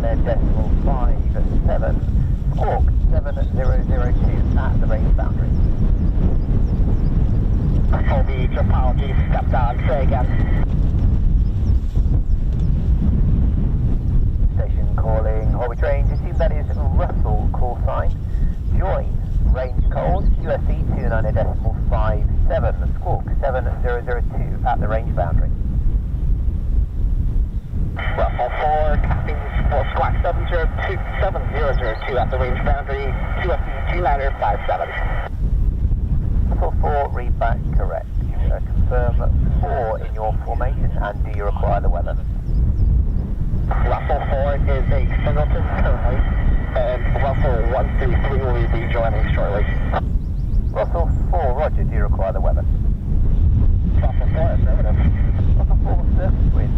29.57, squawk 7002 at the range boundary. Holbeach, apologies, stepped on, say again. Station calling Holbeach range, assume that is Russell, call sign. Join, range cold, QSE 29.57, squawk 7002 at the range boundary. Russell 4, copy, squawk 7002 at the range boundary, QSE 29.57. Russell 4, read back correct. Confirm 4 in your formation, and do you require the weather? Russell 4 is a singleton currently, and Russell 133 will be rejoining shortly. Russell 4, roger, do you require the weather? Russell 4, affirmative. Russell 4, surface wind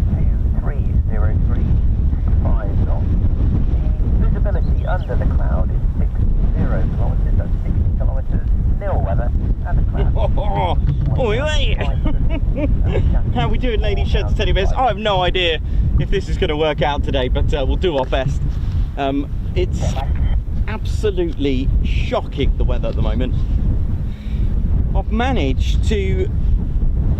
2303.5 knots. The visibility under the cloud is 60 kilometres, that's 60 kilometres, nil weather, and the cloud. How we doing, ladies, sheds, teddy bears? I have no idea if this is going to work out today, but we'll do our best. It's absolutely shocking, the weather at the moment. I've managed to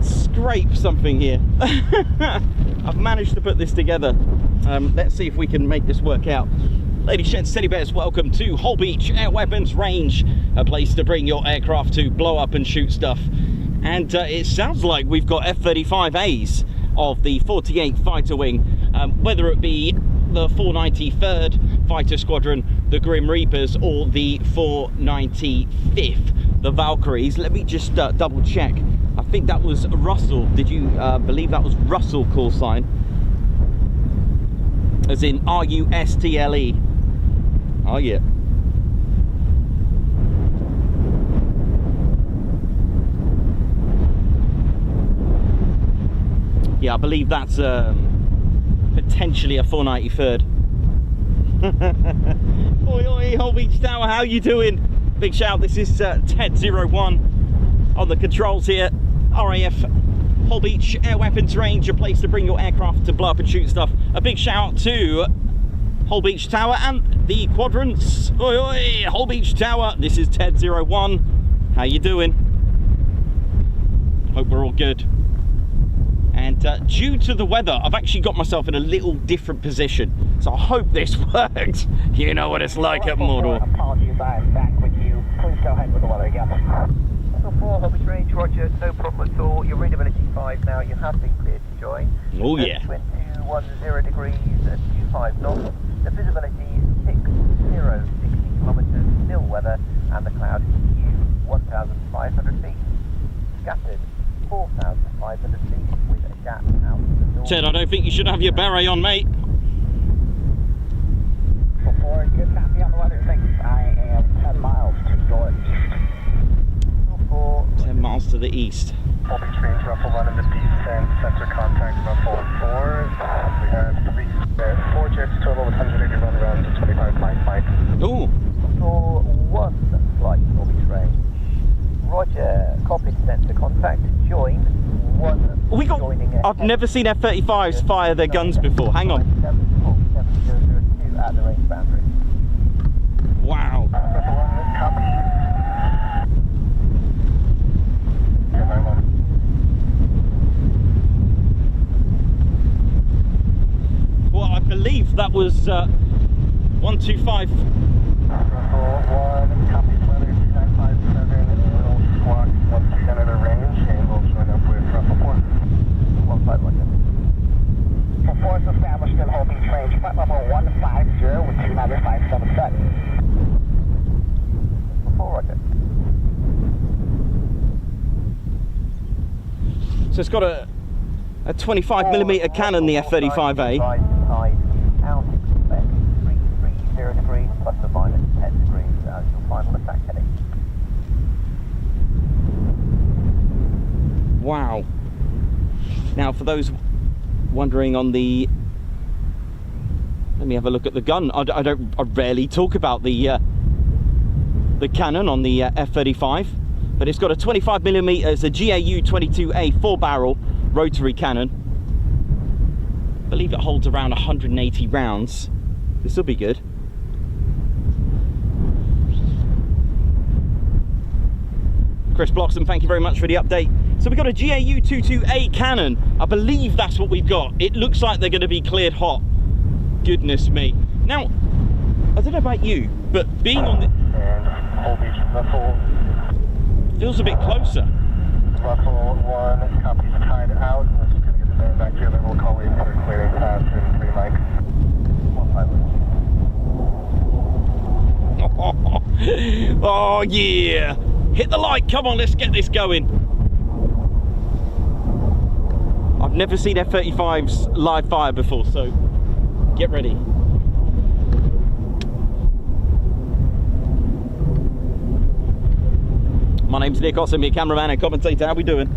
scrape something here. I've managed to put this together. Let's see if we can make this work out. Ladies, gents, teddy bears, welcome to Holbeach Air Weapons Range, a place to bring your aircraft to blow up and shoot stuff. And it sounds like we've got F-35As of the 48 Fighter Wing, whether it be the 493rd Fighter Squadron, the Grim Reapers, or the 495th, the Valkyries. Let me just double check. I think that was Russell. Did you believe that was Russell call sign? As in R-U-S-T-L-E. Oh yeah. Yeah, I believe that's potentially a 493rd. Oi, oi, Holbeach Tower, how you doing? Big shout, this is Ted01 on the controls here. RAF Holbeach Air Weapons Range, a place to bring your aircraft to blow up and shoot stuff. A big shout to Holbeach Tower and the quadrants. Oi, oi, Holbeach Tower, this is Ted01. How you doing? Hope we're all good. And due to the weather, I've actually got myself in a little different position. So I hope this works. You know what it's like at Mordor. Apologies, I'm back with you. Please go ahead with the weather again. Russell 4, Holbeach range, roger, no problem at all. Your readability 5 now, you have been cleared to join. Oh yeah. Wind 210 degrees at 25 knots. The visibility 60 kilometres, nil weather, and the cloud is 1,500 feet. Scattered 4,500 feet with a gap out to the north. Ted, I don't think you should have your beret on, mate. Before, good copy on the weather, thanks. I am 10 miles to your east. 10 miles to the east. Holbeach range, Russell 1 in the descent, sensor contact, Russell 4. We have 4 jets total with 180 run around to 25 flight. Ooh. Russell 1 flight, Holbeach range. Roger, copied sensor contact, join 1. We got. I've never seen F-35s fire their guns before. Hang on. 7002 at the range boundary. Wow. Well, I believe that was 125. Russell 1, copy weather 2957, will squawk 1% of the range, and we'll join up with Russell 4. 151. For 4 is established in Holbeach range, flight level 150 with 2957 set. Russell 4, roger. So it's got a 25mm cannon, the F-35A. Out, expect 330 degrees plus or minus 10 degrees as your final attack heading. Wow. Now, for those wondering on the, let me have a look at the gun. I rarely talk about the cannon on the F-35, but it's got a 25mm. It's a GAU-22A 4-barrel rotary cannon. I believe it holds around 180 rounds. This will be good. Chris Bloxham, thank you very much for the update. So we've got a GAU-22A cannon. I believe that's what we've got. It looks like they're going to be cleared hot. Goodness me. Now, I don't know about you, but being on the... And Holbeach, Russell. Feels a bit closer. Russell 1, copies tied out. We're just going to get the man back here, then we'll call in for clearing pass and 3 mics. Oh yeah! Hit the light, come on, let's get this going. I've never seen F-35s live fire before, so get ready. My name's Nick Ossum, your cameraman and commentator. How we doing?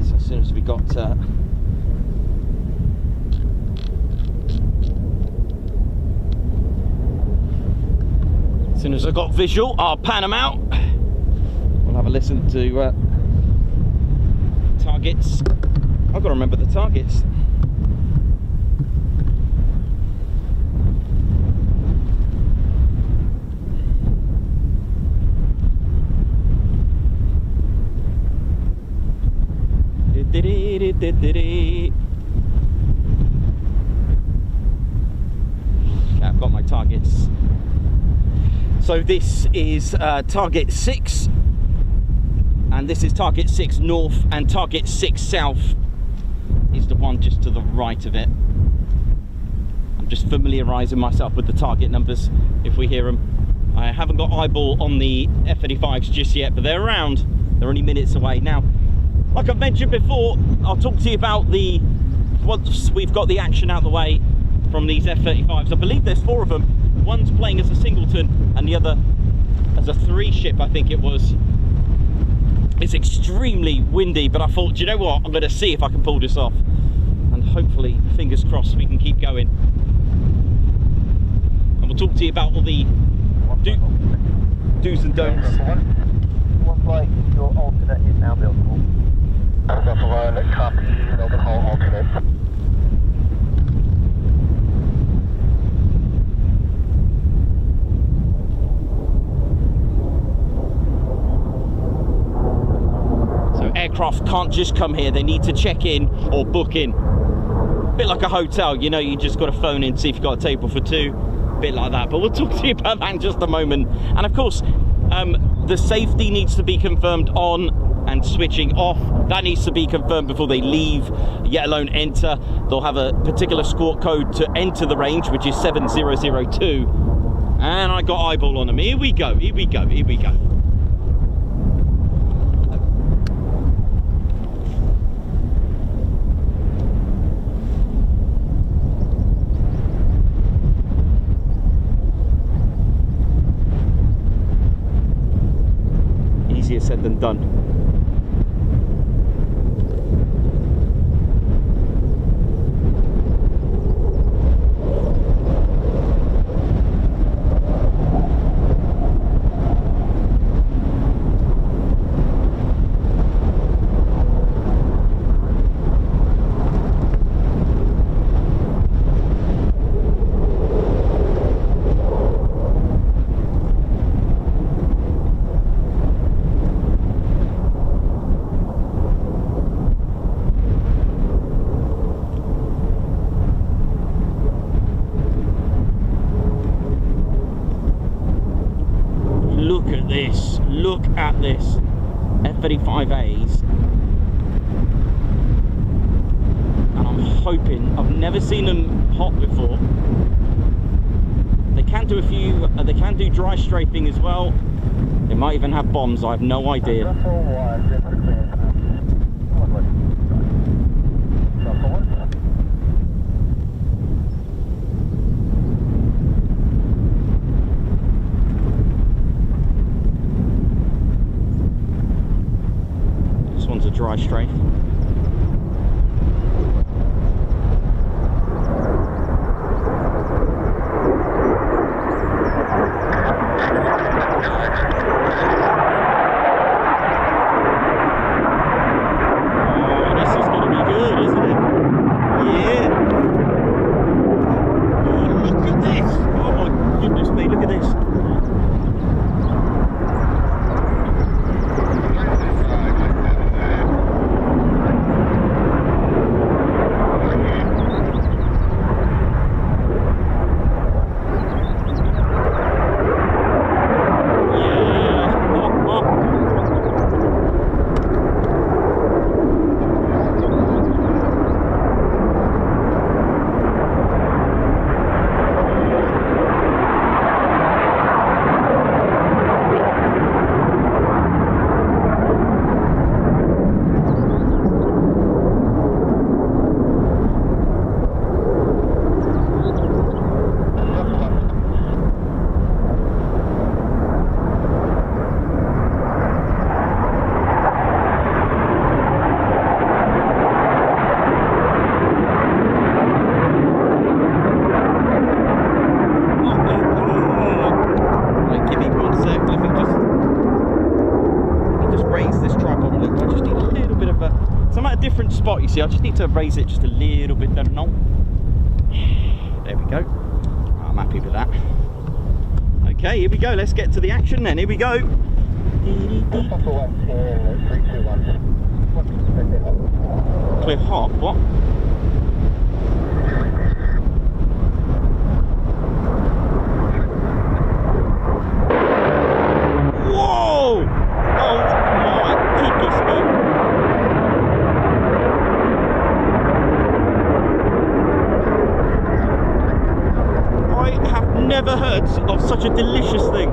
So as soon as we got as soon as I got visual, I'll pan them out. We'll have a listen to targets. I've got to remember the targets. Okay, I've got my targets. So this is target 6, and this is target 6 north, and target 6 south is the one just to the right of it. I'm just familiarising myself with the target numbers if we hear them. I haven't got eyeball on the F-35s just yet, but they're around. They're only minutes away. Now, like I've mentioned before, I'll talk to you about once we've got the action out the way from these F-35s. I believe there's 4 of them. One's playing as a singleton and the other as a 3-ship, I think it was. It's extremely windy, but I thought, do you know what, I'm going to see if I can pull this off, and hopefully, fingers crossed, we can keep going. And we'll talk to you about all the do's and don'ts. One flight, your alternate is now buildable. Russell 1, copy, Melbourne Hall alternate. Aircraft can't just come here, they need to check in or book in. A bit like a hotel, you know, you just got to phone in, see if you've got a table for 2, a bit like that. But we'll talk to you about that in just a moment. And of course, the safety needs to be confirmed on and switching off. That needs to be confirmed before they leave, yet alone enter. They'll have a particular squawk code to enter the range, which is 7002. And I got eyeball on them. Here we go, here we go, here we go. Easier said than done. Look at this. F-35As. And I'm hoping, I've never seen them hot before. They can do a few, they can do dry strafing as well. They might even have bombs, I have no idea. one's a dry strafe. Spot, you see, I just need to raise it just a little bit there. No, there we go. I'm happy with that. Okay, here we go. Let's get to the action then. Here we go. Clear hot. What? Whoa! Oh my goodness me! Never heard of such a delicious thing.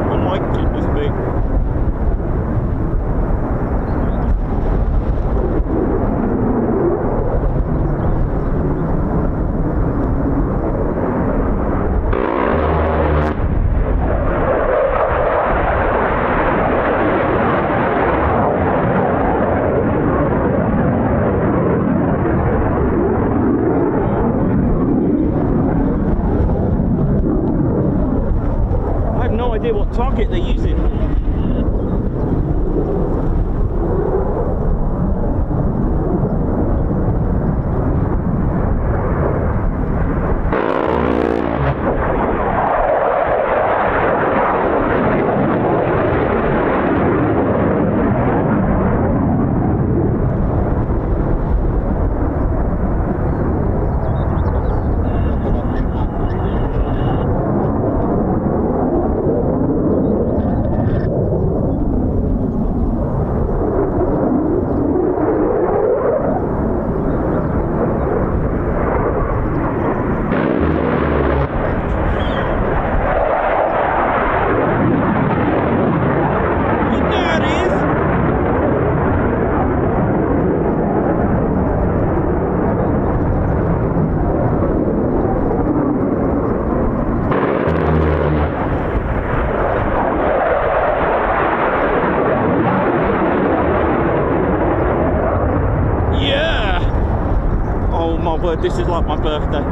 Oh my goodness me. What target they're using. This is like my birthday.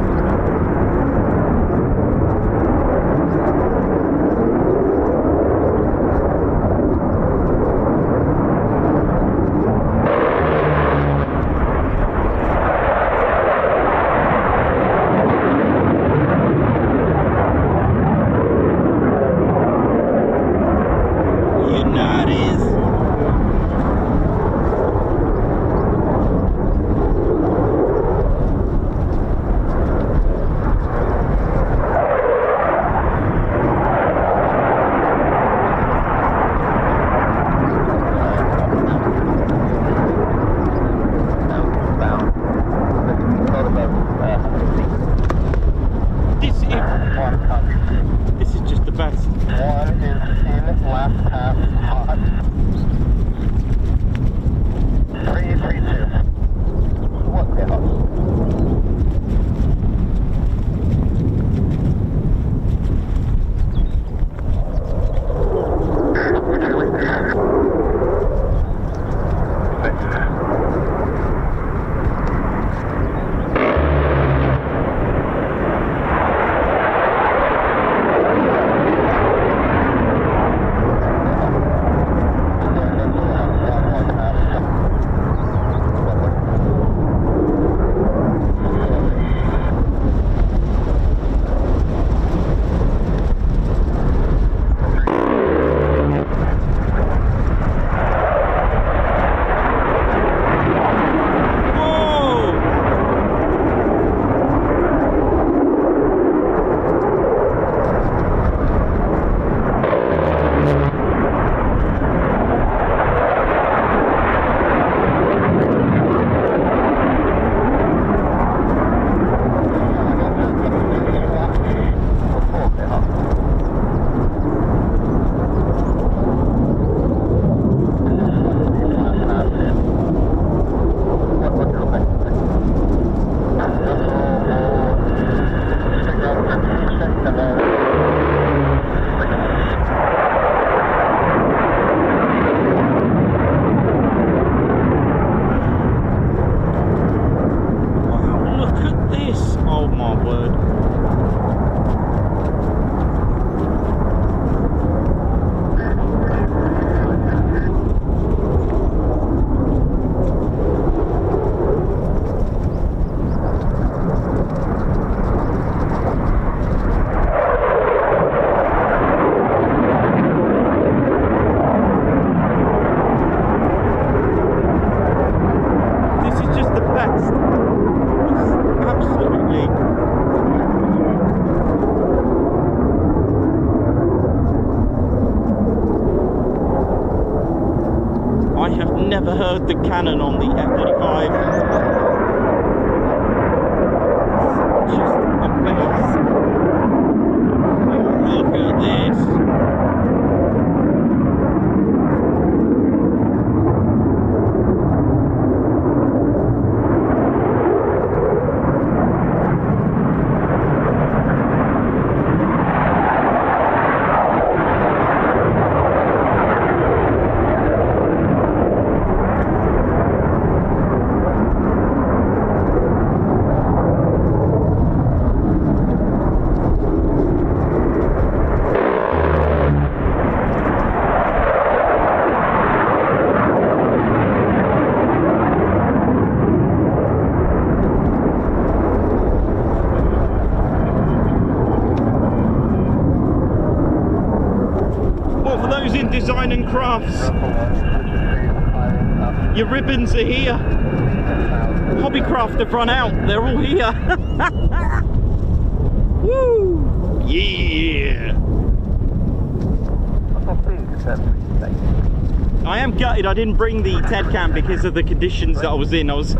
I have never heard the cannon on the F-35. Just amazing. Look at this. Design and crafts. Your ribbons are here. Hobbycraft have run out. They're all here. Woo! Yeah! I am gutted I didn't bring the Ted cam because of the conditions that I was in. I was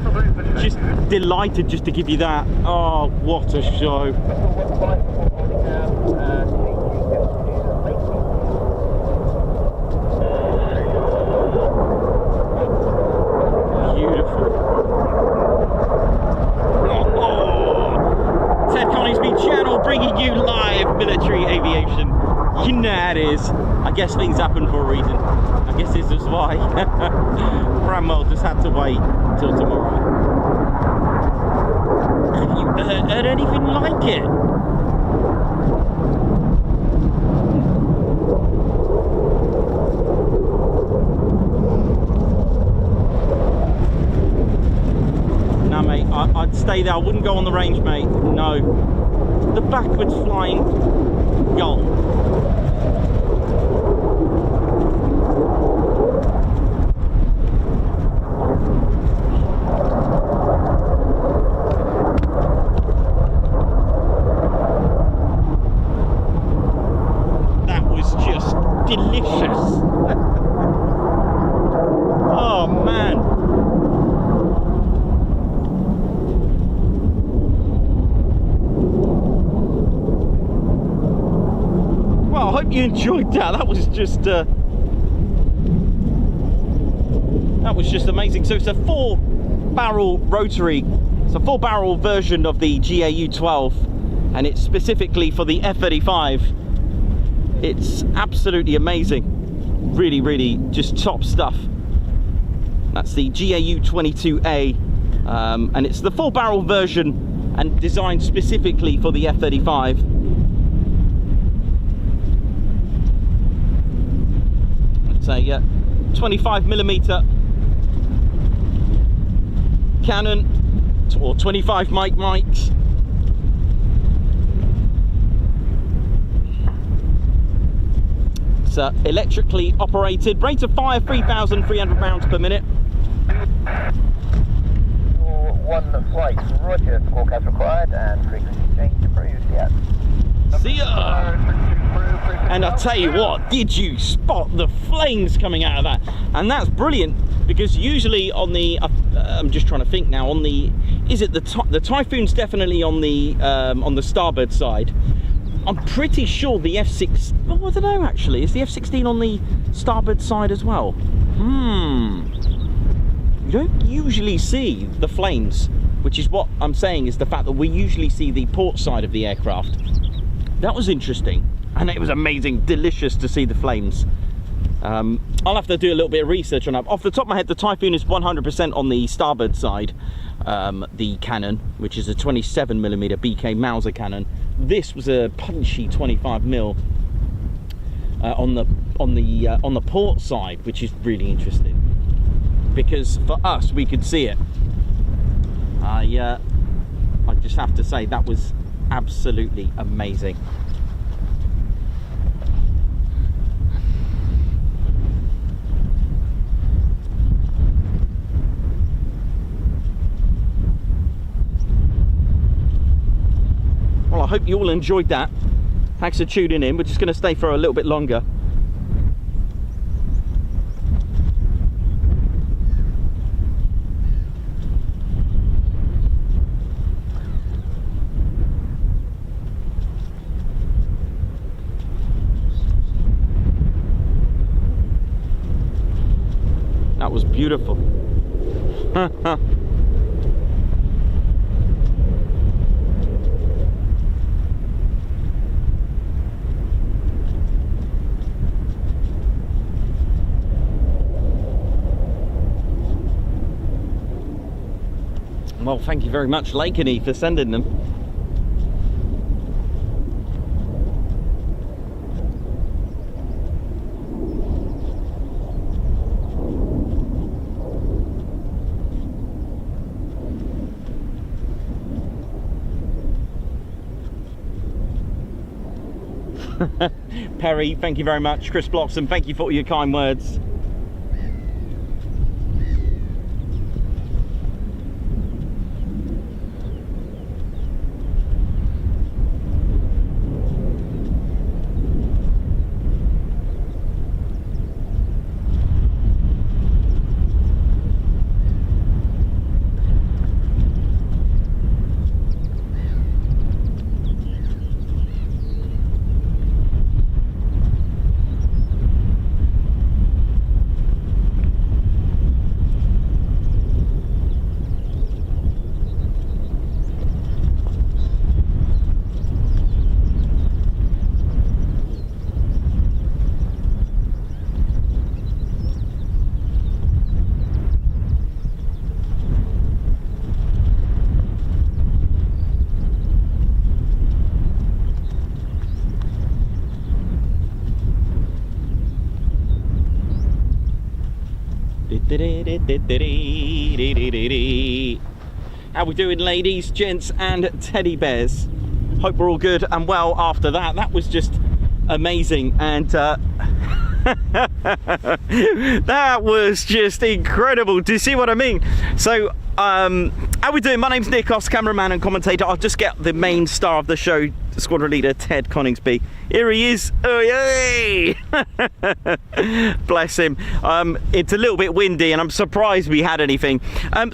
just delighted just to give you that. Oh, what a show. Ted Coningsby Channel bringing you live military aviation. You know how it is. I guess things happen for a reason. I guess this is why. Bramwell just had to wait till tomorrow. Have you heard anything like it? No, mate, I'd stay there. I wouldn't go on the range, mate. No. The backwards flying gull. That was just delicious. Oh, man. Well, I hope you enjoyed that. That was just amazing. So it's a 4-barrel rotary. It's a 4-barrel version of the GAU-12, and it's specifically for the F-35. It's absolutely amazing. Really, really just top stuff. That's the GAU-22A, and it's the 4-barrel version and designed specifically for the F-35. It's a 25mm cannon, or 25 mics. It's electrically operated. Rate of fire 3,300 rounds per minute. 1 flight, roger, squawk as required, and frequency change approved, yeah. See ya! And I tell you what, did you spot the flames coming out of that? And that's brilliant, because usually on the, I'm just trying to think now, on the, is it the Typhoon's definitely on the starboard side. I'm pretty sure the F6, oh, I don't know actually, is the F-16 on the starboard side as well? You don't usually see the flames, which is what I'm saying is the fact that we usually see the port side of the aircraft. That was interesting, and it was amazing, delicious to see the flames. I'll have to do a little bit of research on that. Off the top of my head, the Typhoon is 100% on the starboard side, the cannon, which is a 27mm BK Mauser cannon. This was a punchy 25mm on the port side, which is really interesting, because for us we could see it. I just have to say that was absolutely amazing. Well, I hope you all enjoyed that. Thanks for tuning in. We're just going to stay for a little bit longer. That was beautiful. Well, thank you very much, Lakeny, for sending them. Perry, thank you very much. Chris Bloxham, thank you for all your kind words. How we doing, ladies, gents and teddy bears? Hope we're all good and well after that. That was just amazing, and that was just incredible. Do you see what I mean? So how we doing? My name's Nick, Oss, cameraman and commentator. I'll just get the main star of the show, squadron leader Ted Coningsby. Here he is. Oh, yay! Bless him. It's a little bit windy, and I'm surprised we had anything.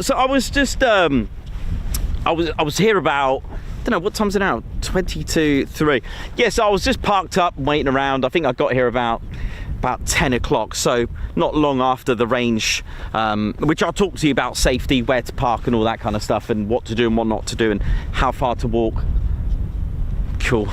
So I was just I was here about, I don't know, what time's it now? 22:03. Yes, I was just parked up waiting around. I think I got here about 10 o'clock, so not long after the range, which I'll talk to you about safety, where to park and all that kind of stuff, and what to do and what not to do, and how far to walk. Cool.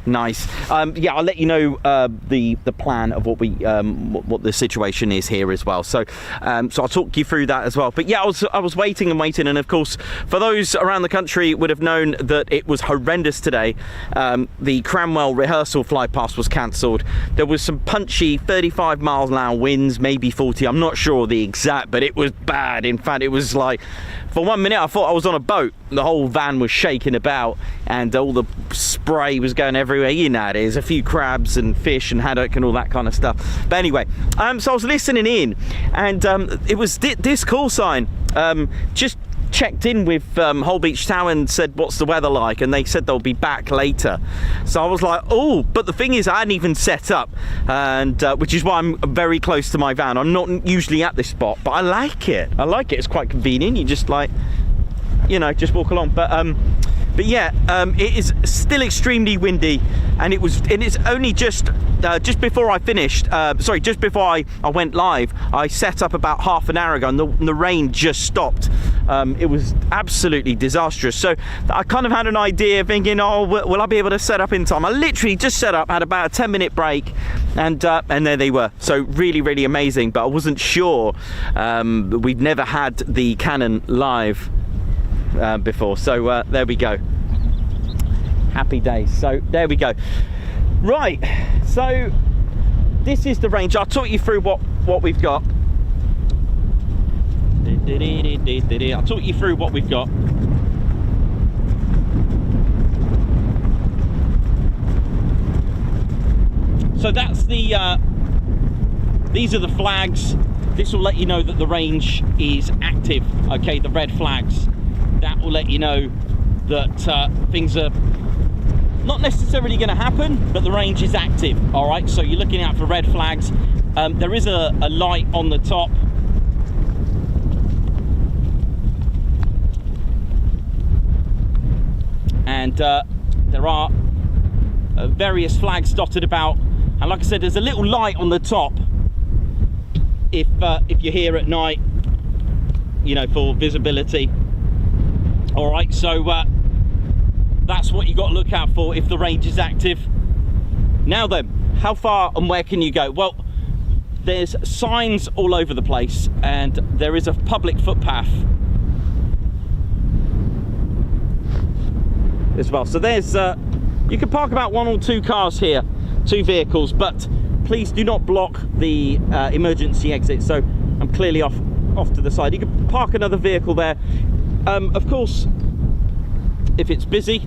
Nice. Yeah, I'll let you know the plan of what we what the situation is here as well. So I'll talk you through that as well. But yeah, I was waiting, and of course, for those around the country would have known that it was horrendous today. The Cranwell rehearsal fly past was cancelled. There was some punchy 35 miles an hour winds, maybe 40. I'm not sure the exact, but it was bad. In fact, it was like, for 1 minute I thought I was on a boat. The whole van was shaking about, and all the spray was going everywhere. You know, there's a few crabs and fish and haddock and all that kind of stuff. But anyway, so I was listening in, and it was this call sign. Just checked in with Holbeach Tower and said, what's the weather like? And they said they'll be back later. So I was like, oh, but the thing is, I hadn't even set up, and which is why I'm very close to my van. I'm not usually at this spot, but I like it. It's quite convenient. You just, like, you know, just walk along. But yeah, it is still extremely windy, and it's only just before I finished, just before I went live, I set up about half an hour ago, and the rain just stopped. It was absolutely disastrous. So I kind of had an idea, thinking, oh, will I be able to set up in time? I literally just set up, had about a 10-minute break, and there they were. So really, really amazing. But I wasn't sure. We'd never had the Canon live before, so there we go. Happy days. So there we go. Right, so this is the range. I'll talk you through what we've got. I'll talk you through what we've got. So that's the these are the flags. This will let you know that the range is active. Okay, the red flags. That will let you know that things are not necessarily going to happen, but the range is active. All right, so you're looking out for red flags. There is a light on the top. And there are various flags dotted about. And like I said, there's a little light on the top. if you're here at night, you know, for visibility. All right, so that's what you got to look out for if the range is active. Now then, how far and where can you go? Well, there's signs all over the place, and there is a public footpath as well. So there's you can park about 1 or 2 cars here, 2 vehicles, but please do not block the emergency exit. So I'm clearly off to the side. You can park another vehicle there. Of course, if it's busy,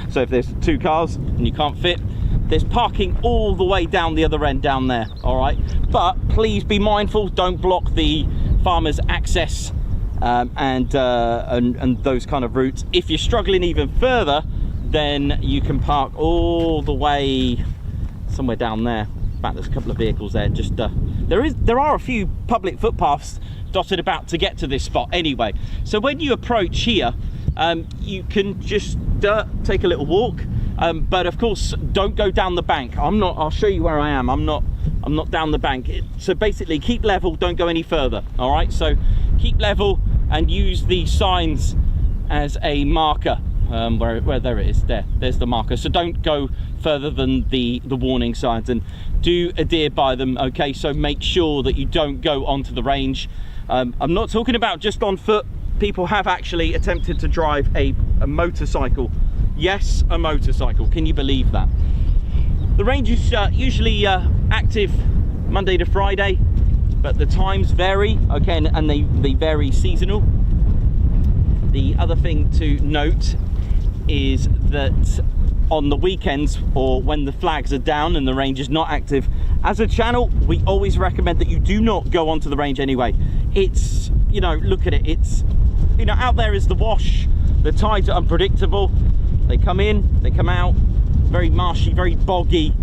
so if there's 2 cars and you can't fit, there's parking all the way down the other end down there. All right, but please be mindful, don't block the farmers' access and those kind of routes. If you're struggling even further, then you can park all the way somewhere down there. In fact, there's a couple of vehicles there. Just there are a few public footpaths dotted about to get to this spot anyway. So when you approach here, you can just take a little walk, but of course don't go down the bank. I'll show you where I am. I'm not down the bank. So basically keep level, don't go any further. All right, so keep level and use the signs as a marker. Where there it is, there's the marker. So don't go further than the warning signs, and do adhere by them. Okay, so make sure that you don't go onto the range. I'm not talking about just on foot. People have actually attempted to drive a motorcycle. Yes, a motorcycle. Can you believe that? The range is usually active Monday to Friday, but the times vary, okay, and they vary seasonal. The other thing to note is that on the weekends, or when the flags are down and the range is not active, as a channel, we always recommend that you do not go onto the range anyway. It's, you know, look at it, it's, you know, out there is the wash. The tides are unpredictable. They come in, they come out, very marshy, very boggy,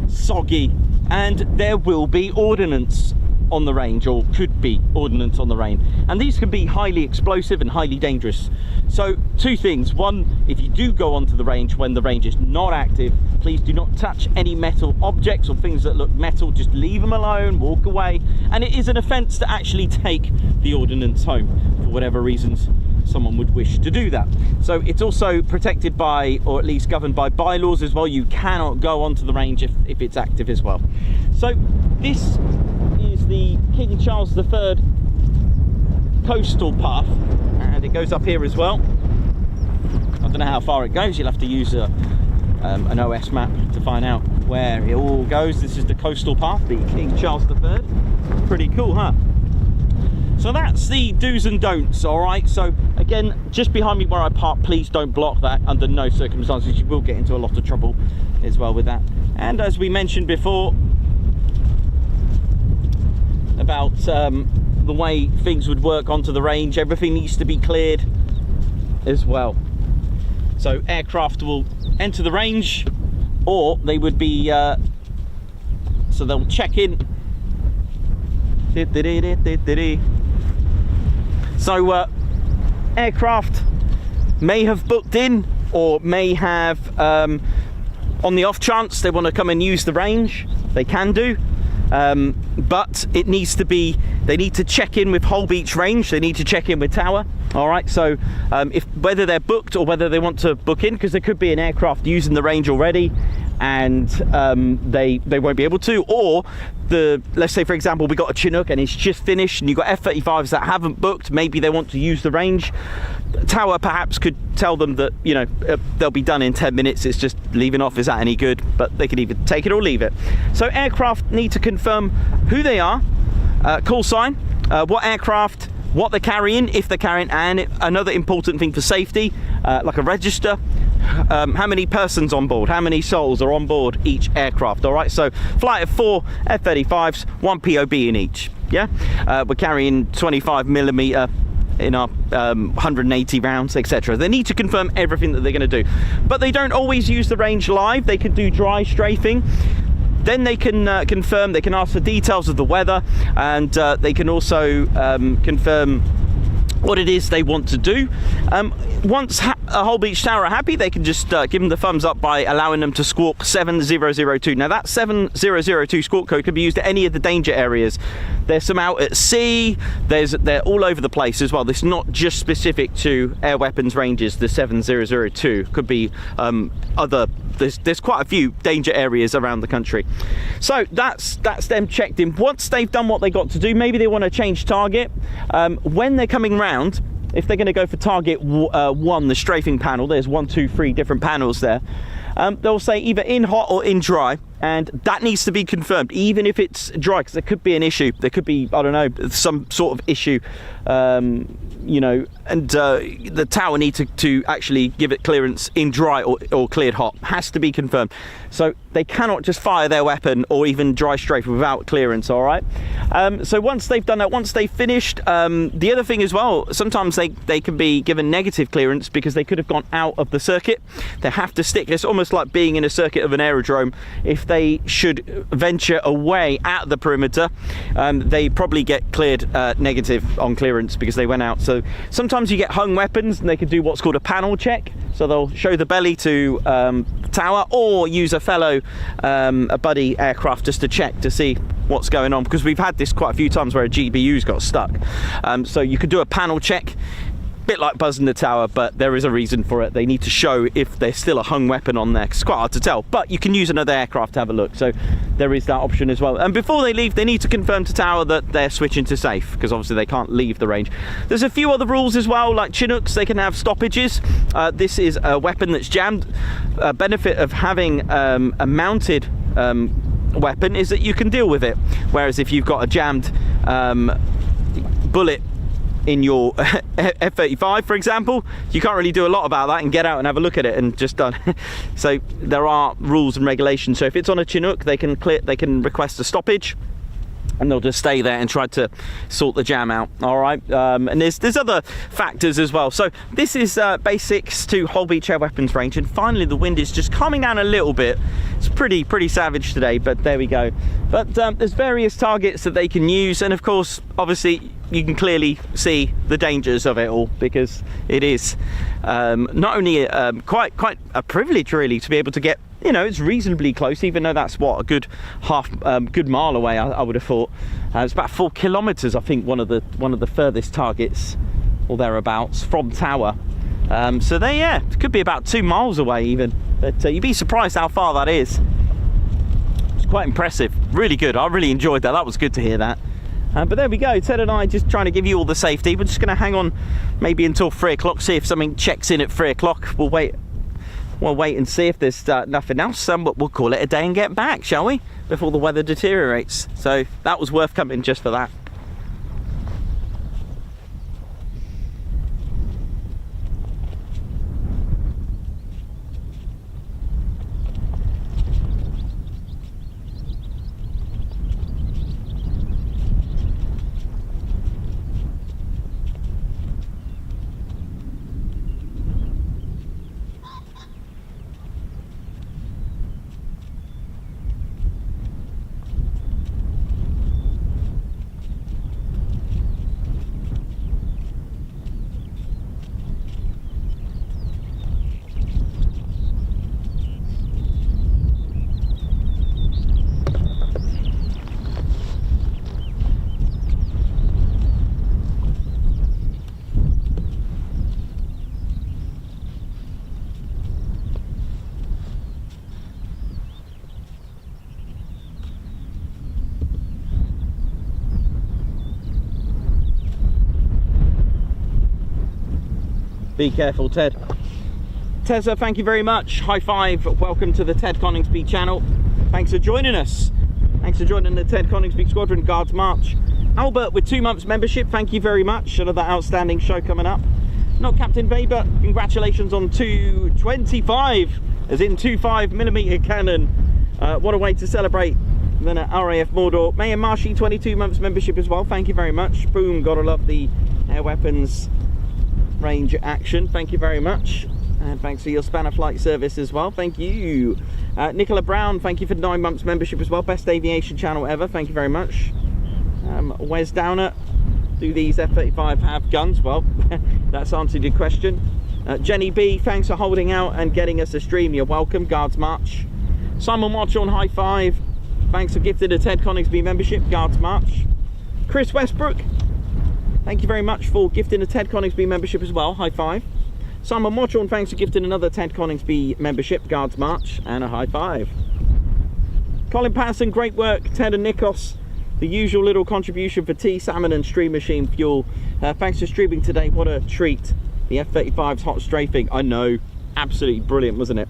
soggy, and there will be ordnance on the range, or could be ordnance on the range, and these can be highly explosive and highly dangerous. So 2 things: one, if you do go onto the range when the range is not active, please do not touch any metal objects or things that look metal. Just leave them alone, walk away. And it is an offence to actually take the ordnance home for whatever reasons someone would wish to do that. So it's also protected by, or at least governed by, bylaws as well. You cannot go onto the range if it's active as well. So this is the King Charles III coastal path, and it goes up here as well. I don't know how far it goes. You'll have to use an OS map to find out where it all goes. This is the coastal path, the King Charles III. Pretty cool, huh? So that's the do's and don'ts. All right, so again, just behind me where I park, please don't block that. Under no circumstances. You will get into a lot of trouble as well with that. And as we mentioned before about the way things would work onto the range, everything needs to be cleared as well. So aircraft will enter the range, or they would be so they'll check in. So aircraft may have booked in, or may have on the off chance they want to come and use the range, they can do. But it needs to be, they need to check in with Holbeach range, they need to check in with Tower. All right, so if whether they're booked or whether they want to book in, because there could be an aircraft using the range already and they won't be able to, or let's say for example we got a Chinook and it's just finished, and you've got F-35s that haven't booked, maybe they want to use the range. Tower perhaps could tell them that, you know, they'll be done in 10 minutes, it's just leaving off. Is that any good? But they can either take it or leave it. So aircraft need to confirm who they are, call sign, what aircraft, what they're carrying, if they're carrying, and another important thing for safety, like a register, how many persons on board, how many souls are on board each aircraft. All right, so flight of 4 F-35s, 1 POB in each. Yeah, we're carrying 25mm in our 180 rounds, etc. They need to confirm everything that they're going to do, but they don't always use the range live. They can do dry strafing. Then they can confirm, they can ask for details of the weather, and they can also confirm what it is they want to do. Once Holbeach Tower are happy, they can just give them the thumbs up by allowing them to squawk 7002. Now that 7002 squawk code can be used at any of the danger areas. There's some out at sea, they're all over the place as well. This is not just specific to air weapons ranges, the 7002. Could be there's quite a few danger areas around the country. So that's them checked in. Once they've done what they got to do, maybe they want to change target. When they're coming round, if they're going to go for target 1, the strafing panel, there's 1, 2, 3 different panels there. They'll say either in hot or in dry, and that needs to be confirmed, even if it's dry, because there could be an issue. There could be, I don't know, some sort of issue, you know, and the tower needs to actually give it clearance in dry or cleared hot. Has to be confirmed. So they cannot just fire their weapon or even dry strafe without clearance, all right? So once they've done that, once they've finished, the other thing as well, sometimes they can be given negative clearance because they could have gone out of the circuit. They have to stick. It's almost like being in a circuit of an aerodrome. If they should venture away at the perimeter, they probably get cleared negative on clearance because they went out. So sometimes you get hung weapons and they can do what's called a panel check. So they'll show the belly to tower or use a fellow, a buddy aircraft just to check to see what's going on, because we've had this quite a few times where a GBU's got stuck. So you could do a panel check, bit like buzzing the tower, but there is a reason for it. They need to show if there's still a hung weapon on there. It's quite hard to tell, but you can use another aircraft to have a look, so there is that option as well. And before they leave, they need to confirm to tower that they're switching to safe, because obviously they can't leave the range. There's a few other rules as well, like Chinooks, they can have stoppages. This is a weapon that's jammed. A benefit of having a mounted weapon is that you can deal with it, whereas if you've got a jammed bullet in your F-35, for example, you can't really do a lot about that and get out and have a look at it and just done. So there are rules and regulations. So if it's on a Chinook, they can request a stoppage, and they'll just stay there and try to sort the jam out. All right, and there's other factors as well. So this is basics to Holbeach Air Weapons Range, and finally the wind is just calming down a little bit. It's pretty savage today, but there we go. But there's various targets that they can use, and of course, obviously, you can clearly see the dangers of it all, because it is not only quite a privilege really to be able to get, you know, it's reasonably close, even though that's what, a good good mile away, I would have thought. It's about 4 kilometers, I think, one of the furthest targets or thereabouts from tower. So there, yeah, it could be about 2 miles away even, but you'd be surprised how far that is. It's quite impressive, really good. I really enjoyed that. That was good to hear that. But there we go, Ted and I just trying to give you all the safety. We're just going to hang on maybe until 3 o'clock, see if something checks in at 3 o'clock. We'll wait and see if there's nothing else, but we'll call it a day and get back, shall we? Before the weather deteriorates. So that was worth coming just for that. Be careful, Ted. Tessa, thank you very much. High five. Welcome to the Ted Coningsby Channel. Thanks for joining us. Thanks for joining the Ted Coningsby Squadron Guards March. Albert with 2 months membership. Thank you very much. Another outstanding show coming up. Not Captain Weber. Congratulations on 225, as in 25mm cannon. What a way to celebrate. Then at RAF Mordor. Mayor Marshy, 22 months membership as well. Thank you very much. Boom. Gotta love the air weapons range action. Thank you very much, and thanks for your spanner flight service as well. Thank you. Nicola Brown, thank you for 9 months membership as well. Best aviation channel ever. Thank you very much. Wes Downer, Do these F-35 have guns? Well, that's answered your question. Jenny B, thanks for holding out and getting us a stream. You're welcome. Guards March. Simon Watch on high five. Thanks for gifting a Ted Coningsby membership. Guards March. Chris Westbrook, thank you very much for gifting a Ted Coningsby membership as well. High five. Simon Watchorn, thanks for gifting another Ted Coningsby membership. Guards March and a high five. Colin Patterson, great work. Ted and Nikos, the usual little contribution for tea, salmon and stream machine fuel. Thanks for streaming today. What a treat. The F-35's hot strafing. I know. Absolutely brilliant, wasn't it?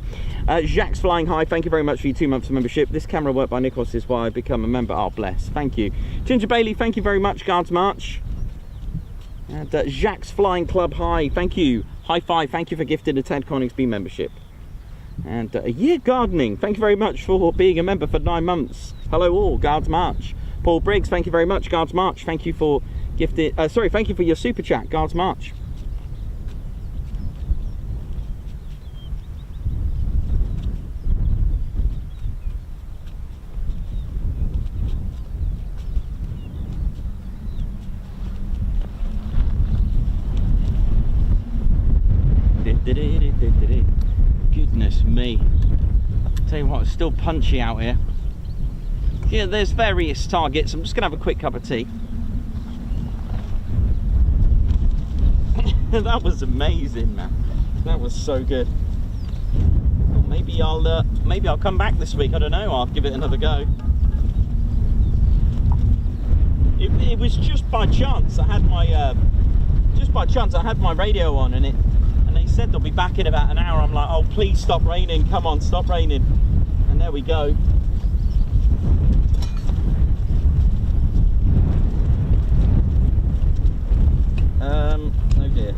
Jacques Flying High, thank you very much for your 2 months of membership. This camera work by Nikos is why I become a member. Oh, bless. Thank you. Ginger Bailey, thank you very much. Guards March. And Jacques Flying Club High, thank you. High five, thank you for gifting a Ted Coningsby membership. And Year Gardening, thank you very much for being a member for 9 months. Hello all, Guards March. Paul Briggs, thank you very much. Guards March. Thank you for gifting. Thank you for your super chat. Guards March. Goodness me. Tell you what, it's still punchy out here. Yeah, there's various targets. I'm just gonna have a quick cup of tea. That was amazing, man. That was so good. Well, maybe I'll come back this week. I don't know. I'll give it another go. It was just by chance. I had my radio on, and they said they'll be back in about an hour. I'm like, oh, please stop raining. Come on, stop raining. And there we go. Oh dear.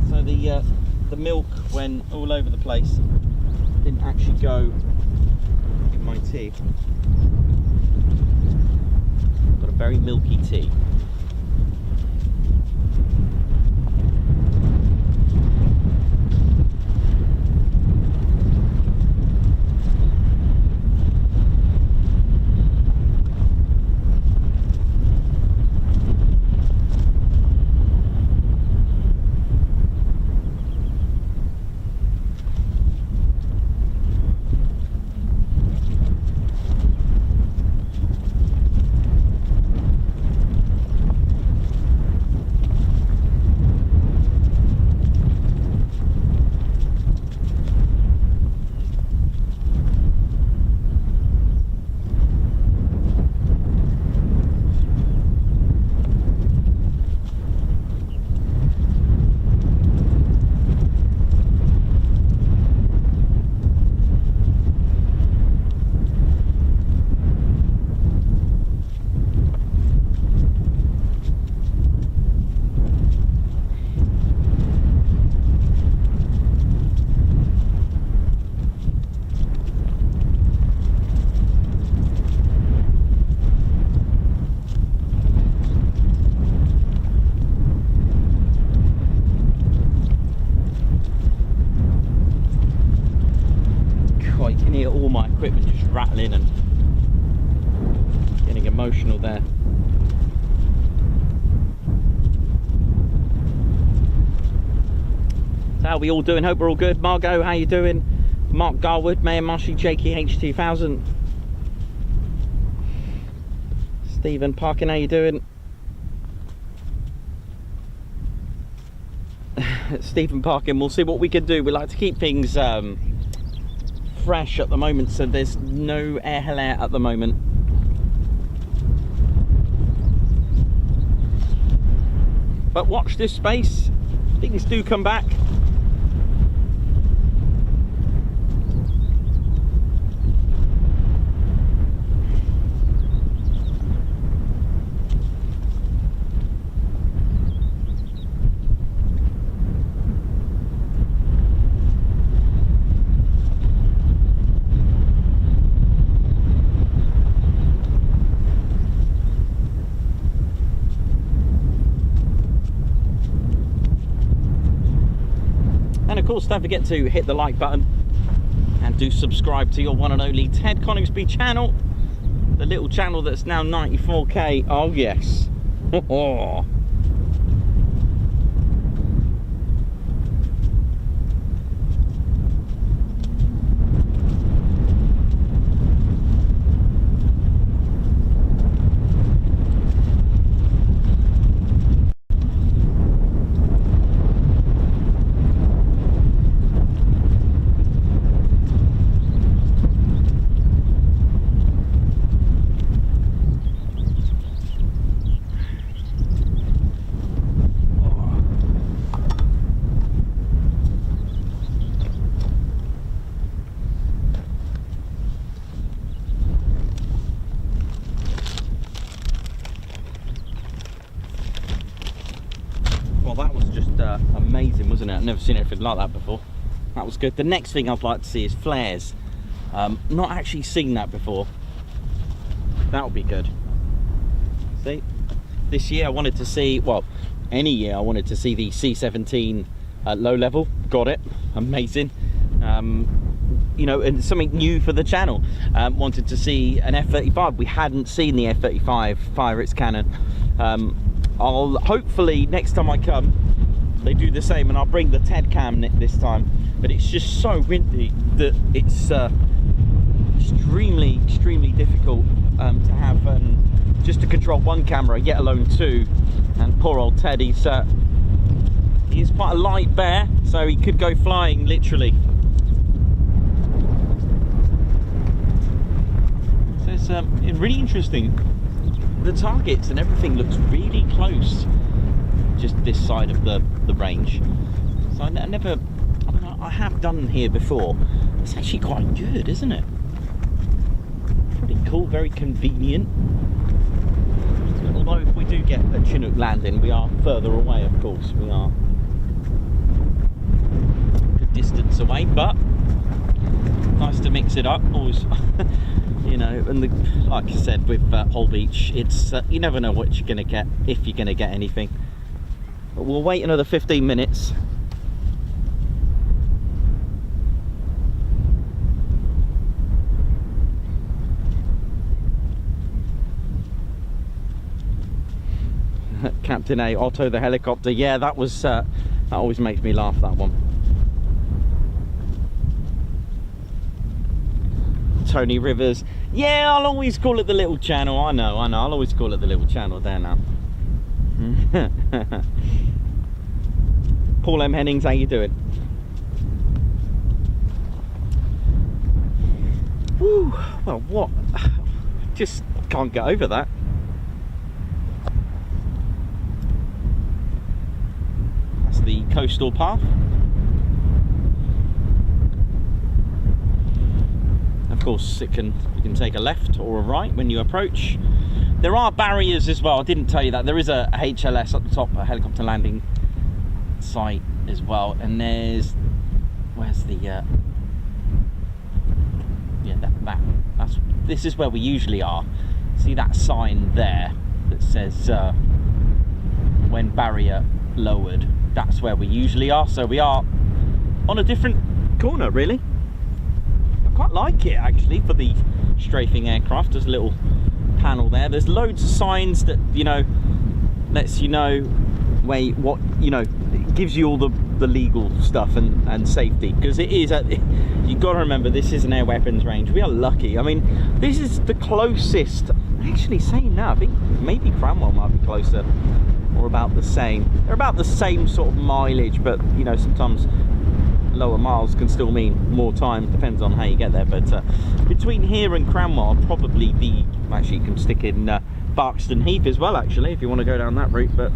So the milk went all over the place. Didn't actually go in my tea. Got a very milky tea. Rattling and getting emotional there. So how are we all doing? Hope we're all good. Margot, how you doing? Mark Garwood, Mayor Marshy, Jakey H2000. Stephen Parkin, how you doing? Stephen Parkin, we'll see what we can do. We like to keep things fresh at the moment, so there's no air halal at the moment. But watch this space, things do come back. And of course, don't forget to hit the like button and do subscribe to your one and only Ted Coningsby channel, the little channel that's now 94k. Oh yes. Well, that was just amazing, wasn't it? I've never seen anything like that before. That was good. The next thing I'd like to see is flares. Not actually seen that before. That would be good. See, this year I wanted to see, well, any year I wanted to see the C-17 low level. Got it. Amazing. You know, and something new for the channel. Wanted to see an F-35. We hadn't seen the F-35 fire its cannon. I'll hopefully next time I come they do the same, and I'll bring the Ted cam this time. But it's just so windy that it's extremely difficult to have just to control one camera, yet alone two. And poor old Ted, he's quite a light bear, so he could go flying literally. So it's really interesting. The targets and everything looks really close, just this side of the range. So I have done here before. It's actually quite good, isn't it? Pretty cool, very convenient. Although if we do get a Chinook landing, we are further away, of course. We are a good distance away, but nice to mix it up. Always, you know, and like I said with Holbeach, it's you never know what you're going to get, if you're going to get anything. But we'll wait another 15 minutes. Captain A, Otto the helicopter. Yeah, that was that always makes me laugh, that one. Tony Rivers. Yeah, I'll always call it the little channel. I know, I'll always call it the little channel there now. Paul M. Hennings, how you doing? Woo, well, what? Just can't get over that. That's the coastal path. Of course, you can take a left or a right when you approach. There are barriers as well. I didn't tell you that. There is a HLS at the top, a helicopter landing site as well. And where's the yeah, this is where we usually are. See that sign there that says when barrier lowered? That's where we usually are. So we are on a different corner, really. I quite like it actually for the strafing aircraft. There's a little panel there. There's loads of signs that, you know, lets you know what, you know, it gives you all the legal stuff and safety, because it is you got to remember, this is an air weapons range. We are lucky. I mean, this is the closest, actually saying that, I think maybe Cranwell might be closer, or about the same. They're about the same sort of mileage, but you know, sometimes lower miles can still mean more time, depends on how you get there. But between here and Cranwell, probably actually you can stick in Barkston Heath as well, actually, if you want to go down that route. But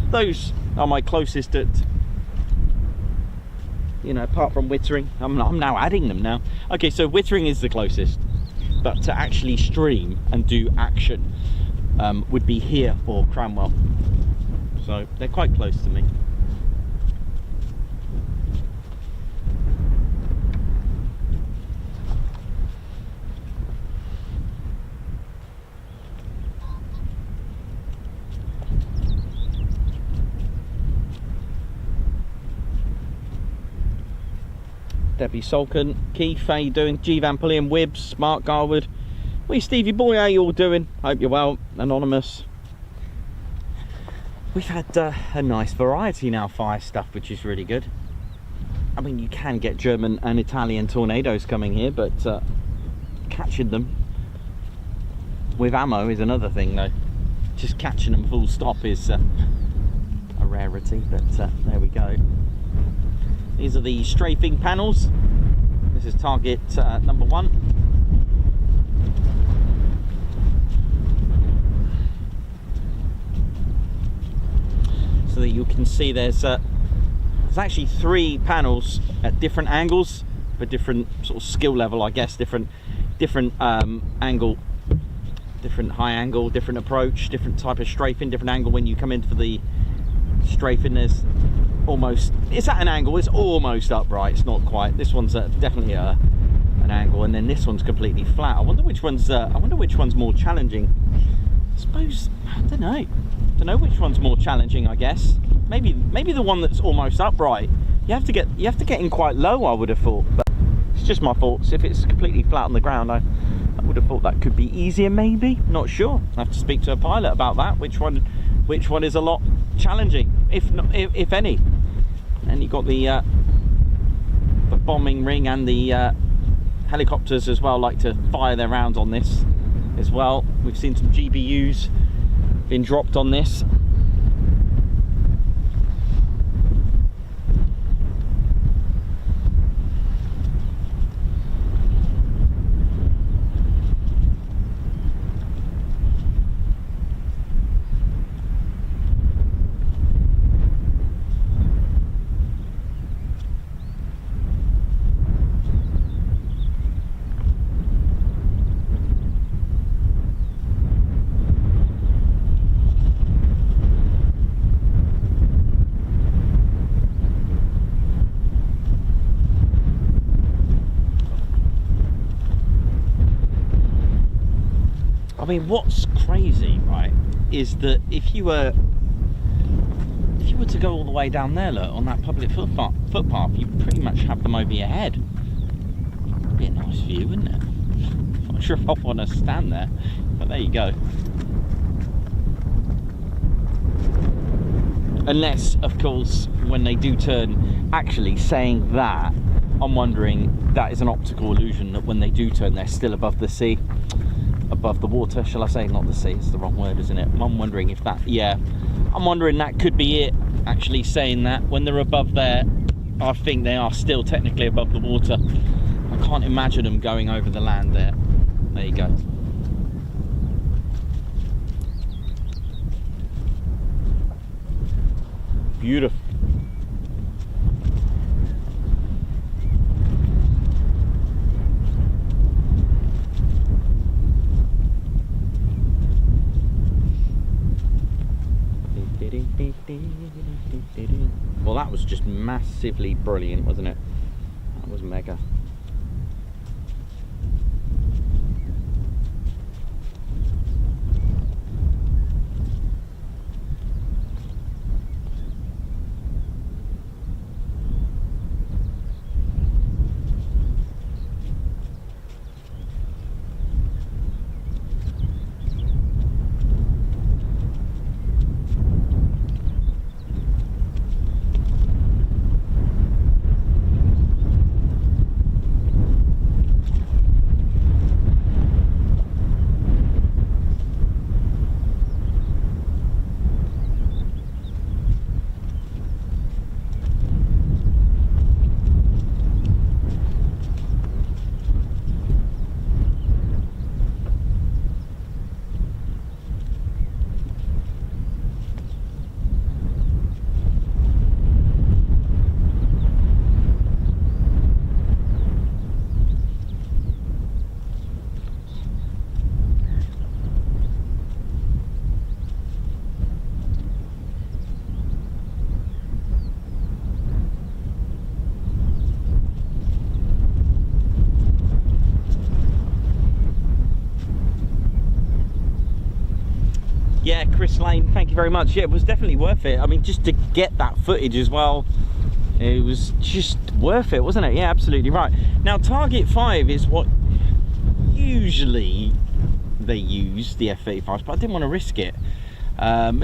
those are my closest at, you know, apart from Wittering. I'm now adding them now. Okay, so Wittering is the closest, but to actually stream and do action would be here or Cranwell. So they're quite close to me. Debbie Salkin, Keith, how you doing? G Van Pulliam, Wibbs, Mark Garwood. Wee Stevie boy, how you all doing? Hope you're well. Anonymous. We've had a nice variety now, fire stuff, which is really good. I mean, you can get German and Italian tornadoes coming here, but catching them with ammo is another thing, though. Just catching them full stop is a rarity, but there we go. These are the strafing panels. This is target number 1. So that you can see there's actually 3 panels at different angles for different sort of skill level, I guess. Different angle, different high angle, different approach, different type of strafing, different angle when you come in for the strafing. There's almost, it's at an angle, it's almost upright, it's not quite. This one's definitely an angle, and then this one's completely flat. I wonder which one's more challenging. I suppose, I don't know which one's more challenging. I guess maybe the one that's almost upright. You have to get in quite low, I would have thought, but it's just my thoughts. If it's completely flat on the ground, I would have thought that could be easier, maybe. Not sure. I have to speak to a pilot about that. Which one is a lot challenging, if any. And you got the bombing ring, and the helicopters as well like to fire their rounds on this as well. We've seen some GBUs being dropped on this. I mean, what's crazy, right, is that if you were to go all the way down there, look, on that public footpath, you pretty much have them over your head. Be a nice view, wouldn't it? I'm not sure if I want to stand there, but there you go. Unless, of course, when they do turn, actually saying that, I'm wondering that is an optical illusion, that when they do turn, they're still above the sea. Above the water, shall I say? Not the sea, it's the wrong word, isn't it? I'm wondering if that, yeah, I'm wondering that could be it, actually saying that when they're above there, I think they are still technically above the water. I can't imagine them going over the land there. There you go. Beautiful. Well, that was just massively brilliant, wasn't it? That was mega. Yeah, Chris Lane, thank you very much. Yeah, it was definitely worth it. I mean, just to get that footage as well, it was just worth it, wasn't it? Yeah, absolutely right. Now, Target 5 is what usually they use, the F-35s, but I didn't want to risk it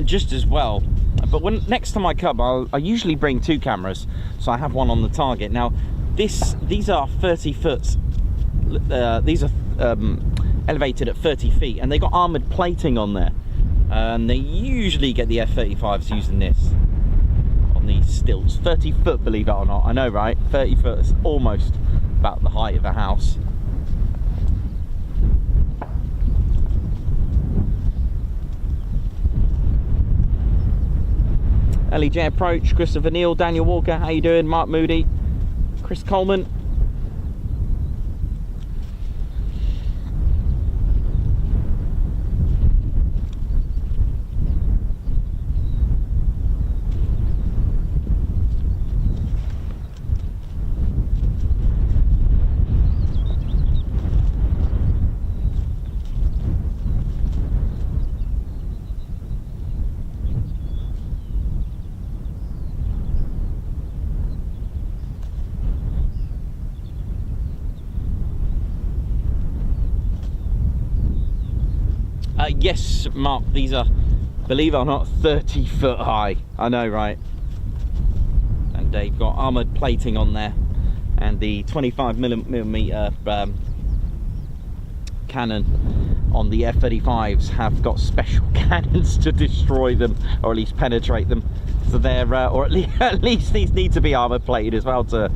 just as well. But next time I come, I usually bring 2 cameras, so I have one on the target. Now, these are 30 foot, these are elevated at 30 feet, and they got armoured plating on there. And they usually get the F-35s using this on these stilts. 30 foot, believe it or not. I know, right? 30 foot is almost about the height of a house. LEJ approach, Christopher Neal, Daniel Walker, how you doing? Mark Moody, Chris Coleman. Yes, Mark, these are, believe it or not, 30 foot high. I know, right? And they've got armoured plating on there. And the 25mm cannon on the F-35s have got special cannons to destroy them, or at least penetrate them. So they're, or at least these need to be armoured plated as well to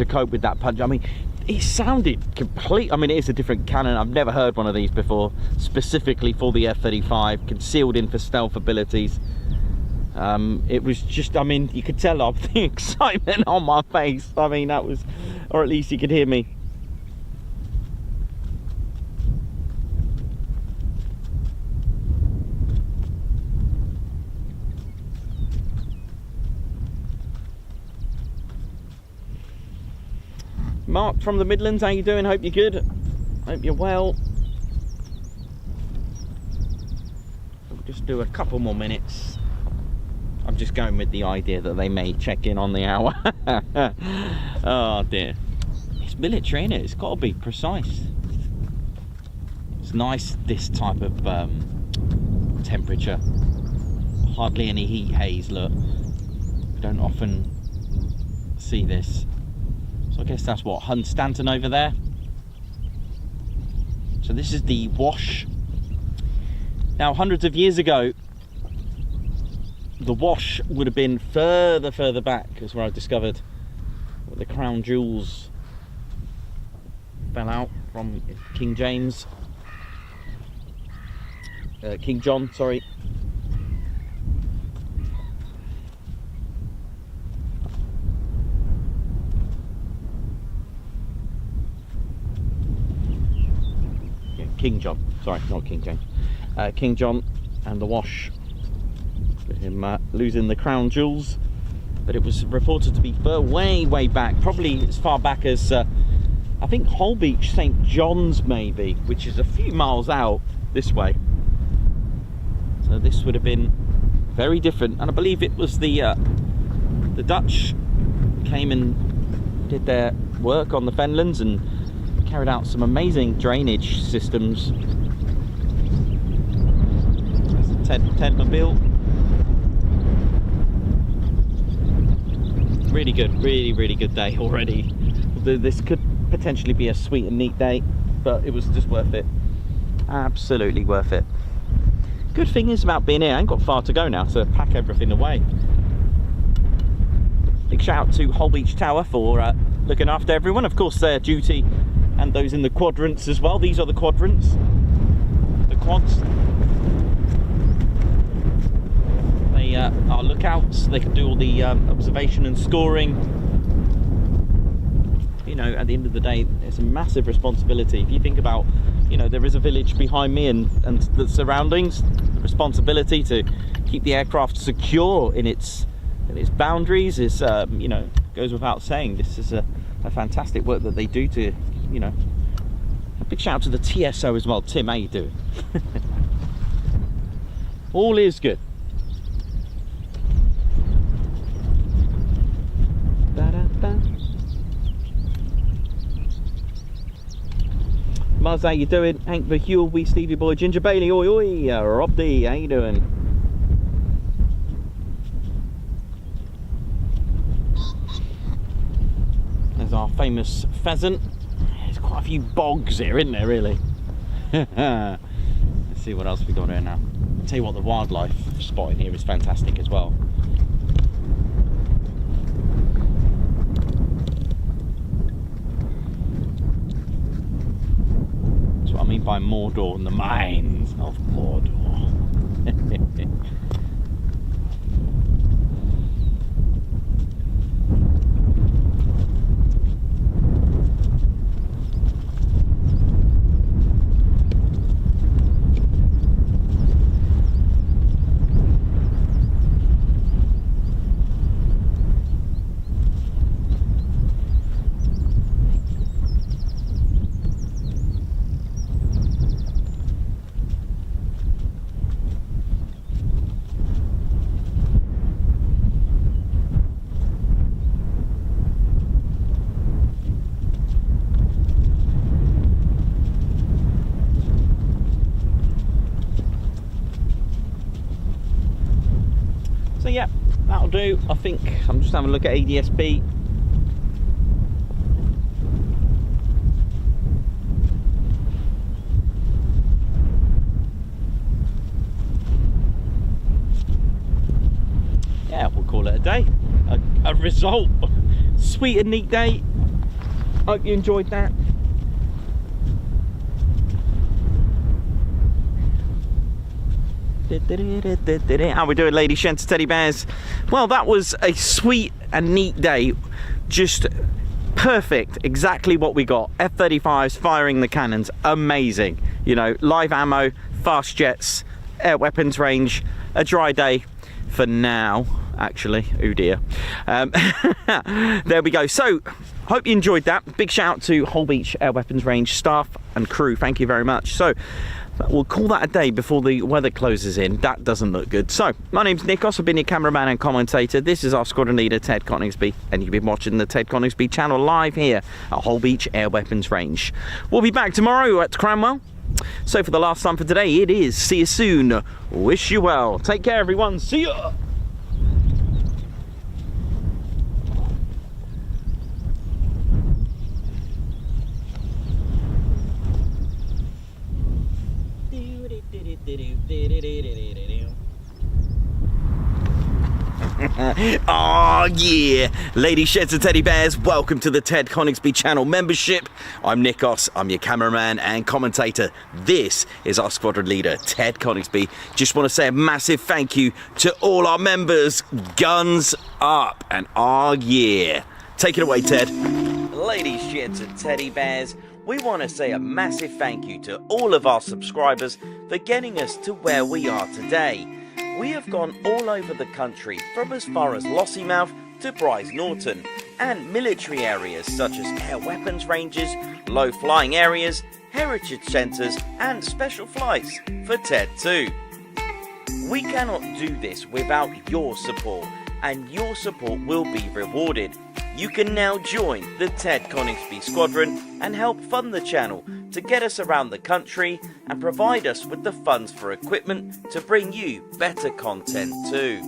cope with that punch. I mean, it sounded complete. I mean, it is a different cannon. I've never heard one of these before, specifically for the F-35, concealed in for stealth abilities. It was just, I mean, you could tell off the excitement on my face. I mean, that was, or at least you could hear me. Mark from the Midlands, how you doing? Hope you're good. Hope you're well. We'll just do a couple more minutes. I'm just going with the idea that they may check in on the hour. Oh dear. It's military, innit? It's got to be precise. It's nice, this type of temperature. Hardly any heat haze, look. We don't often see this. So I guess that's what, Hunstanton over there. So this is the Wash. Now, hundreds of years ago, the Wash would have been further back, is where I discovered where the crown jewels fell out from King James. King John, sorry. King John, sorry, not King James. King John and the Wash, with him losing the crown jewels. But it was reported to be way back, probably as far back as I think Holbeach, St John's maybe, which is a few miles out this way. So this would have been very different, and I believe it was the Dutch came and did their work on the Fenlands and carried out some amazing drainage systems. That's a Ted Mobile. Really good, really good day already. This could potentially be a sweet and neat day, but it was just worth it. Absolutely worth it. Good thing is about being here, I ain't got far to go now to pack everything away. Big shout out to Holbeach Tower for looking after everyone. Of course, their duty, and those in the quadrants as well. These are the quadrants, the quads. They are lookouts. They can do all the observation and scoring. You know, at the end of the day, it's a massive responsibility. If you think about, you know, there is a village behind me and the surroundings, the responsibility to keep the aircraft secure in its boundaries is, you know, goes without saying. This is a fantastic work that they do to, you know. A big shout out to the TSO as well. Tim, how you doing? All is good. Muzz, how you doing? Hank the Huel, wee Stevie boy, Ginger Bailey, oi oi, Rob D, how you doing? There's our famous pheasant. There's quite a few bogs here, isn't there, really? Let's see what else we got here now. I'll tell you what, the wildlife spotting here is fantastic as well. That's what I mean by Mordor and the mines of Mordor. So yeah, that'll do. I think I'm just having a look at ADSB. Yeah, we'll call it a day. A result. Sweet and neat day. Hope you enjoyed that. How we doing, ladies, gents, teddy bears? Well, that was a sweet and neat day. Just perfect, exactly what we got. F-35s firing the cannons, amazing. You know, live ammo, fast jets, air weapons range, a dry day for now, actually. Oh dear. There we go. So, hope you enjoyed that. Big shout out to Holbeach Air Weapons Range staff and crew. Thank you very much. So, we'll call that a day before the weather closes in. That doesn't look good. So, my name's Nikos. I've been your cameraman and commentator. This is our squadron leader, Ted Coningsby, and you've been watching the Ted Coningsby channel live here at Holbeach Air Weapons Range. We'll be back tomorrow at Cranwell. So, for the last time for today, it is see you soon. Wish you well. Take care, everyone. See ya. Oh yeah, ladies, sheds and teddy bears, welcome to the Ted Coningsby channel membership. I'm Nikos, I'm your cameraman and commentator. This is our squadron leader, Ted Coningsby. Just want to say a massive thank you to all our members. Guns up and oh yeah. Take it away, Ted. Ladies, sheds and teddy bears, we want to say a massive thank you to all of our subscribers for getting us to where we are today. We have gone all over the country, from as far as Lossiemouth to Bryce Norton, and military areas such as air weapons ranges, low flying areas, heritage centres and special flights for TED 2. We cannot do this without your support, and your support will be rewarded. You can now join the Ted Coningsby Squadron and help fund the channel to get us around the country and provide us with the funds for equipment to bring you better content too.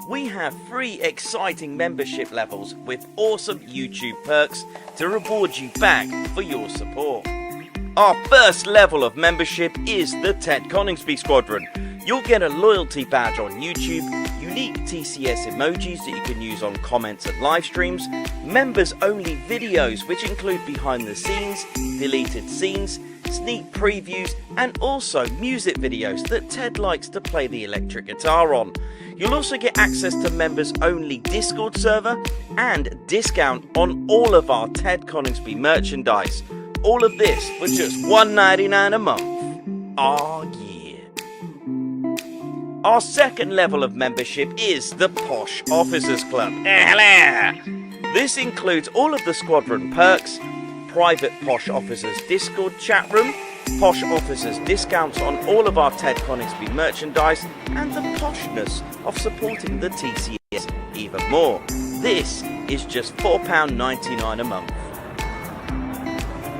We have 3 exciting membership levels with awesome YouTube perks to reward you back for your support. Our first level of membership is the Ted Coningsby Squadron. You'll get a loyalty badge on YouTube, unique TCS emojis that you can use on comments and live streams, members only videos which include behind the scenes, deleted scenes, sneak previews and also music videos that Ted likes to play the electric guitar on. You'll also get access to members only Discord server and discount on all of our Ted Coningsby merchandise. All of this for just $1.99 a month. Oh yeah. Our second level of membership is the Posh Officers Club. This includes all of the squadron perks, private Posh Officers Discord chat room, Posh Officers discounts on all of our Ted Coningsby merchandise, and the poshness of supporting the TCS even more. This is just £4.99 a month.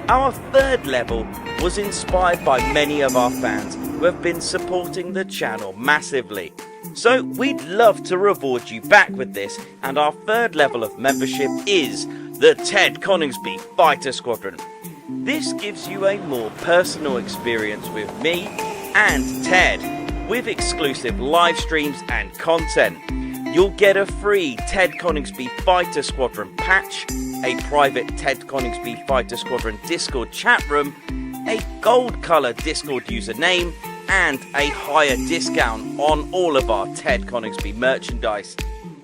Our third level was inspired by many of our fans who have been supporting the channel massively. So we'd love to reward you back with this, and our third level of membership is the Ted Coningsby Fighter Squadron. This gives you a more personal experience with me and Ted, with exclusive live streams and content. You'll get a free Ted Coningsby Fighter Squadron patch, a private Ted Coningsby Fighter Squadron Discord chat room, a gold colour Discord username, and a higher discount on all of our Ted Coningsby merchandise.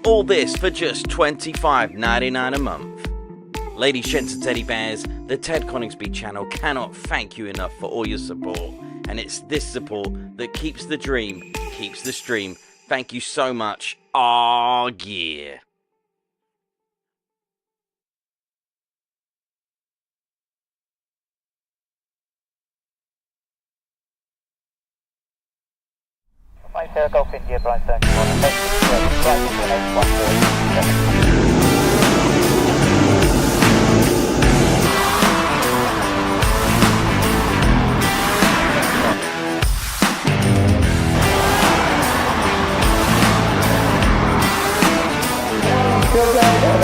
All this for just $25.99 a month. Ladies, gents and teddy bears, the Ted Coningsby channel cannot thank you enough for all your support. And it's this support that keeps the dream, keeps the stream. Thank you so much. Aw, yeah. Right, Golf India, Bright 31. program